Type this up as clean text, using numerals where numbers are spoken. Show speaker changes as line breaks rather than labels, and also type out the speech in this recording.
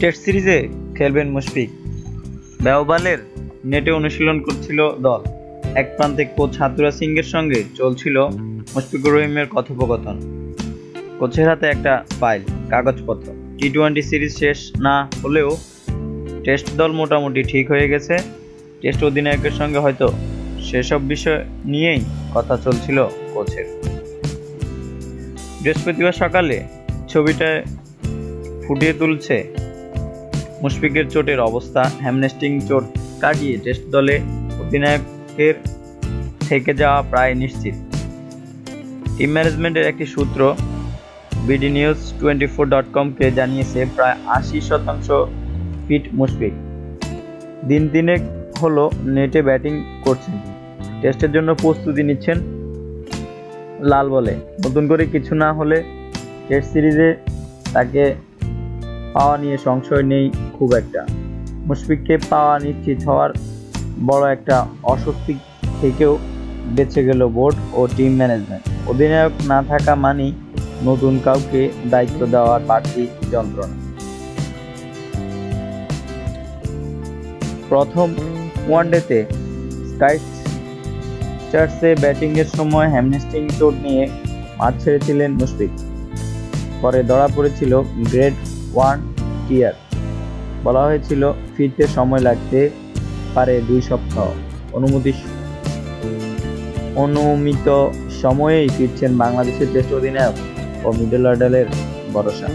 Test সিরিজে খেলবেন মুশফিক। ব্যাওবালের নেটে অনুশীলন করছিল দল। এক প্রান্তে কোচ হাতুরা সিংয়ের সঙ্গে চলছিল মুশফিকুর রহিমের কথোপকথন। কোচের হাতে একটা ফাইল, কাগজপত্র। টি-20 সিরিজ শেষ না হলেও টেস্ট দল মোটামুটি ঠিক হয়ে গেছে। টেস্ট অধিনায়কের সঙ্গে হয়তো সেসব বিষয় নিয়েই কথা চলছিল কোচের। বৃহস্পতিবার সকালে ছবিটায় ফুটিয়ে তুলছে মুশফিকের চোটের অবস্থা। হ্যামস্ট্রিং চোট কাটিয়ে টেস্ট দলে অধিনায়কের থেকে যাওয়া প্রায় নিশ্চিত। টিম ম্যানেজমেন্টের একটি সূত্র bdnews24.com-কে জানিয়েছে প্রায় 80% ফিট মুশফিক। দিন তিনেক হলো নেটে ব্যাটিং করছেন, টেস্টের জন্য প্রস্তুতি নিচ্ছেন লাল বলে। নতুন করে কিছু না হলে টেস্ট সিরিজে তাকে পাওয়া নিয়ে সংশয় নেই খুব একটা। মুশফিককে পাওয়া নিশ্চিত হওয়ার বড় একটা অস্বস্তি থেকেও বেঁচে গেল বোর্ড ও টিম ম্যানেজমেন্ট। অধিনায়ক না থাকা মানেই নতুন কাউকে দায়িত্ব দেওয়ার বাড়তি যন্ত্রণা। প্রথম ওয়ানডেতে ক্রাইস্টচার্চে ব্যাটিংয়ের সময় হ্যামস্ট্রিং চোট নিয়ে মাঠ ছেড়েছিলেন মুশফিক। পরে ধরা পড়েছিল গ্রেড 1 টিয়ার। বলা হয়েছিল ফিরতে সময় লাগতে পারে 2 সপ্তাহ। অনুমিত সময়েই ফিরছেন বাংলাদেশের টেস্ট অধিনায়ক ও মিডল অর্ডারের ভরসা।